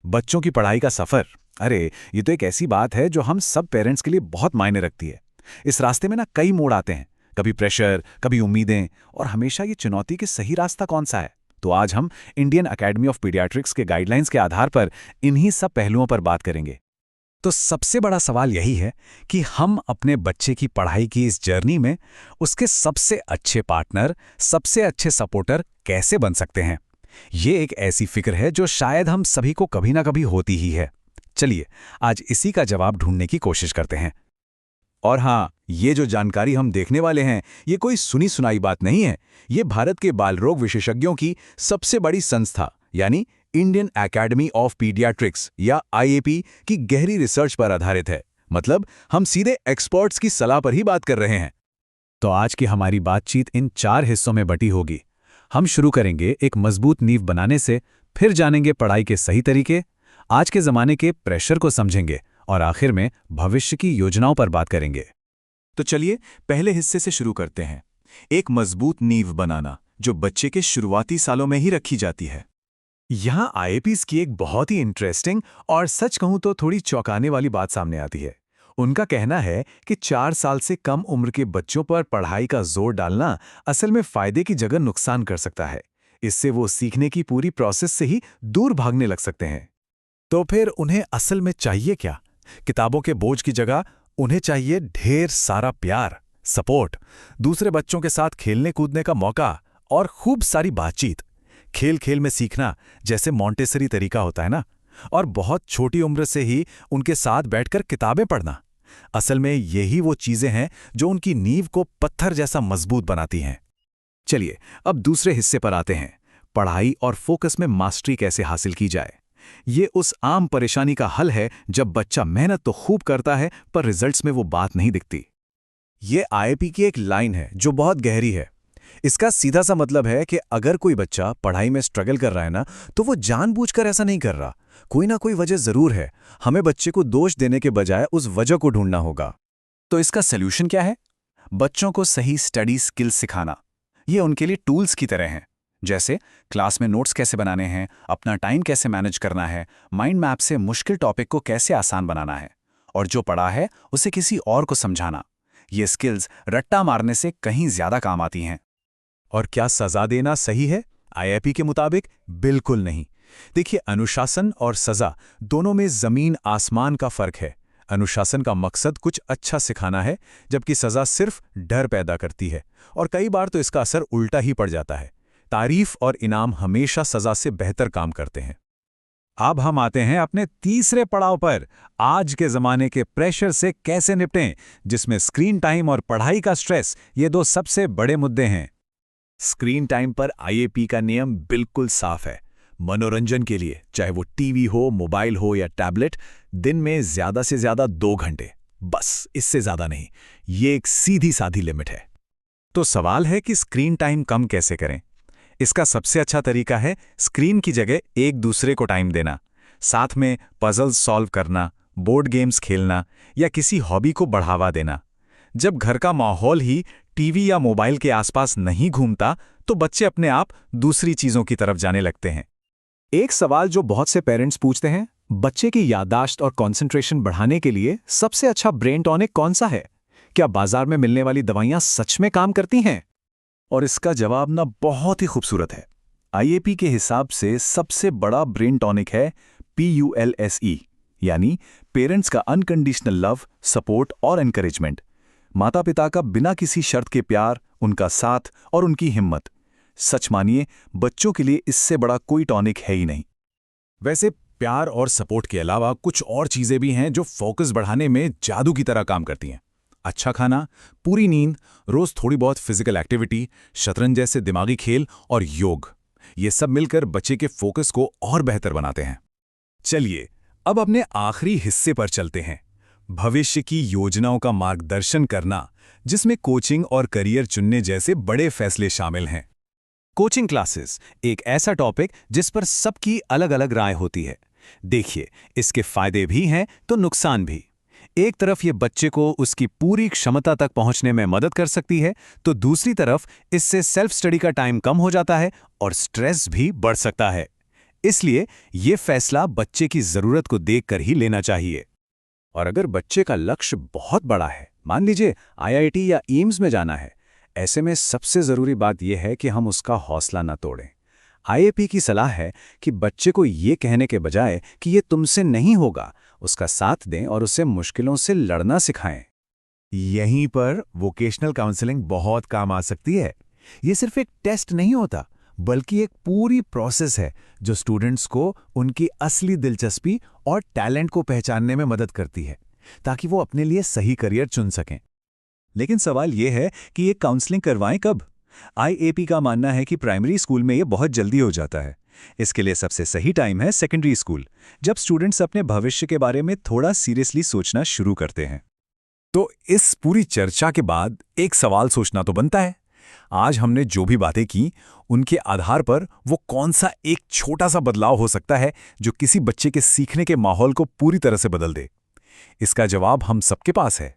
बच्चों की पढ़ाई का सफर। अरे, ये तो एक ऐसी बात है जो हम सब पेरेंट्स के लिए बहुत मायने रखती है। इस रास्ते में ना कई मोड़ आते हैं, कभी प्रेशर, कभी उम्मीदें, और हमेशा ये चुनौती कि सही रास्ता कौन सा है। तो आज हम इंडियन एकेडमी ऑफ पीडियाट्रिक्स के गाइडलाइंस के आधार पर इन्हीं सब पहलुओं पर बात करेंगे। तो सबसे बड़ा सवाल यही है कि हम अपने बच्चे की पढ़ाई की इस जर्नी में उसके सबसे अच्छे पार्टनर, सबसे अच्छे सपोर्टर कैसे बन सकते हैं। ये एक ऐसी फिक्र है जो शायद हम सभी को कभी ना कभी होती ही है। चलिए, आज इसी का जवाब ढूंढने की कोशिश करते हैं। और हाँ, ये जो जानकारी हम देखने वाले हैं, ये कोई सुनी सुनाई बात नहीं है। ये भारत के बाल रोग विशेषज्ञों की सबसे बड़ी संस्था यानी इंडियन एकेडमी ऑफ पीडियाट्रिक्स या आईएपी की गहरी रिसर्च पर आधारित है। मतलब हम सीधे एक्सपर्ट्स की सलाह पर ही बात कर रहे हैं। तो आज की हमारी बातचीत इन 4 हिस्सों में बटी होगी। हम शुरू करेंगे एक मजबूत नींव बनाने से, फिर जानेंगे पढ़ाई के सही तरीके, आज के ज़माने के प्रेशर को समझेंगे और आखिर में भविष्य की योजनाओं पर बात करेंगे। तो चलिए पहले हिस्से से शुरू करते हैं। एक मजबूत नींव बनाना जो बच्चे के शुरुआती सालों में ही रखी जाती है। यहाँ आईएपीज़ की एक बहुत ही इंटरेस्टिंग और सच कहूँ तो थोड़ी चौंकाने वाली बात सामने आती है। उनका कहना है कि 4 साल से कम उम्र के बच्चों पर पढ़ाई का जोर डालना असल में फायदे की जगह नुकसान कर सकता है। इससे वो सीखने की पूरी प्रोसेस से ही दूर भागने लग सकते हैं। तो फिर उन्हें असल में चाहिए क्या? किताबों के बोझ की जगह उन्हें चाहिए ढेर सारा प्यार, सपोर्ट, दूसरे बच्चों के साथ खेलने कूदने का मौका और खूब सारी बातचीत। खेल खेल में सीखना, जैसे मॉन्टेसरी तरीका होता है ना, और बहुत छोटी उम्र से ही उनके साथ बैठकर किताबें पढ़ना। असल में यही वो चीजें हैं जो उनकी नींव को पत्थर जैसा मजबूत बनाती हैं। चलिए अब दूसरे हिस्से पर आते हैं। पढ़ाई और फोकस में मास्टरी कैसे हासिल की जाए। ये उस आम परेशानी का हल है जब बच्चा मेहनत तो खूब करता है पर रिजल्ट्स में वो बात नहीं दिखती। ये आईएपी की एक लाइन है जो बहुत गहरी है। इसका सीधा सा मतलब है कि अगर कोई बच्चा पढ़ाई में स्ट्रगल कर रहा है ना, तो वो जानबूझकर ऐसा नहीं कर रहा। कोई ना कोई वजह जरूर है। हमें बच्चे को दोष देने के बजाय उस वजह को ढूंढना होगा। तो इसका सल्यूशन क्या है? बच्चों को सही स्टडी स्किल्स सिखाना। ये उनके लिए टूल्स की तरह हैं। जैसे क्लास में नोट्स कैसे बनाने हैं, अपना टाइम कैसे मैनेज करना है, माइंड मैप से मुश्किल टॉपिक को कैसे आसान बनाना है, और जो पढ़ा है उसे किसी और को समझाना। ये स्किल्स रट्टा मारने से कहीं ज्यादा काम आती हैं। और क्या सजा देना सही है? आईएपी के मुताबिक बिल्कुल नहीं। देखिए, अनुशासन और सजा दोनों में जमीन आसमान का फर्क है। अनुशासन का मकसद कुछ अच्छा सिखाना है, जबकि सजा सिर्फ डर पैदा करती है, और कई बार तो इसका असर उल्टा ही पड़ जाता है। तारीफ और इनाम हमेशा सजा से बेहतर काम करते हैं। अब हम आते हैं अपने तीसरे पड़ाव पर, आज के जमाने के प्रेशर से कैसे निपटें, जिसमें स्क्रीन टाइम और पढ़ाई का स्ट्रेस ये दो सबसे बड़े मुद्दे हैं। स्क्रीन टाइम पर आईएपी का नियम बिल्कुल साफ है। मनोरंजन के लिए, चाहे वो टीवी हो, मोबाइल हो या टैबलेट, दिन में ज्यादा से ज्यादा 2 घंटे, बस, इससे ज्यादा नहीं। ये एक सीधी साधी लिमिट है। तो सवाल है कि स्क्रीन टाइम कम कैसे करें। इसका सबसे अच्छा तरीका है स्क्रीन की जगह एक दूसरे को टाइम देना। साथ में पजल्स सॉल्व करना, बोर्ड गेम्स खेलना या किसी हॉबी को बढ़ावा देना। जब घर का माहौल ही टीवी या मोबाइल के आसपास नहीं घूमता, तो बच्चे अपने आप दूसरी चीजों की तरफ जाने लगते हैं। एक सवाल जो बहुत से पेरेंट्स पूछते हैं, बच्चे की याददाश्त और कंसंट्रेशन बढ़ाने के लिए सबसे अच्छा ब्रेन टॉनिक कौन सा है? क्या बाजार में मिलने वाली दवाइयां सच में काम करती हैं? और इसका जवाब ना बहुत ही खूबसूरत है। आईएपी के हिसाब से सबसे बड़ा ब्रेन टॉनिक है PULSE, यानी पेरेंट्स का अनकंडीशनल लव, सपोर्ट और एनकरेजमेंट। माता पिता का बिना किसी शर्त के प्यार, उनका साथ और उनकी हिम्मत। सच मानिए, बच्चों के लिए इससे बड़ा कोई टॉनिक है ही नहीं। वैसे प्यार और सपोर्ट के अलावा कुछ और चीजें भी हैं जो फोकस बढ़ाने में जादू की तरह काम करती हैं। अच्छा खाना, पूरी नींद, रोज थोड़ी बहुत फिजिकल एक्टिविटी, शतरंज जैसे दिमागी खेल और योग, ये सब मिलकर बच्चे के फोकस को और बेहतर बनाते हैं। चलिए अब अपने आखिरी हिस्से पर चलते हैं, भविष्य की योजनाओं का मार्गदर्शन करना, जिसमें कोचिंग और करियर चुनने जैसे बड़े फैसले शामिल हैं। कोचिंग क्लासेस एक ऐसा टॉपिक जिस पर सबकी अलग अलग राय होती है। देखिए, इसके फायदे भी हैं तो नुकसान भी। एक तरफ ये बच्चे को उसकी पूरी क्षमता तक पहुंचने में मदद कर सकती है, तो दूसरी तरफ इससे सेल्फ स्टडी का टाइम कम हो जाता है और स्ट्रेस भी बढ़ सकता है। इसलिए ये फैसला बच्चे की जरूरत को देखकर ही लेना चाहिए। और अगर बच्चे का लक्ष्य बहुत बड़ा है, मान लीजिए आईआईटी या एम्स में जाना है, ऐसे में सबसे ज़रूरी बात यह है कि हम उसका हौसला न तोड़ें। आईएपी की सलाह है कि बच्चे को ये कहने के बजाय कि ये तुमसे नहीं होगा, उसका साथ दें और उसे मुश्किलों से लड़ना सिखाएं। यहीं पर वोकेशनल काउंसलिंग बहुत काम आ सकती है। ये सिर्फ एक टेस्ट नहीं होता, बल्कि एक पूरी प्रोसेस है जो स्टूडेंट्स को उनकी असली दिलचस्पी और टैलेंट को पहचानने में मदद करती है, ताकि वो अपने लिए सही करियर चुन सकें। लेकिन सवाल ये है कि ये काउंसलिंग करवाएं कब? आईएपी का मानना है कि प्राइमरी स्कूल में ये बहुत जल्दी हो जाता है। इसके लिए सबसे सही टाइम है सेकेंडरी स्कूल, जब स्टूडेंट्स अपने भविष्य के बारे में थोड़ा सीरियसली सोचना शुरू करते हैं। तो इस पूरी चर्चा के बाद एक सवाल सोचना तो बनता है, आज हमने जो भी बातें की उनके आधार पर वो कौन सा एक छोटा सा बदलाव हो सकता है जो किसी बच्चे के सीखने के माहौल को पूरी तरह से बदल दे। इसका जवाब हम सबके पास है।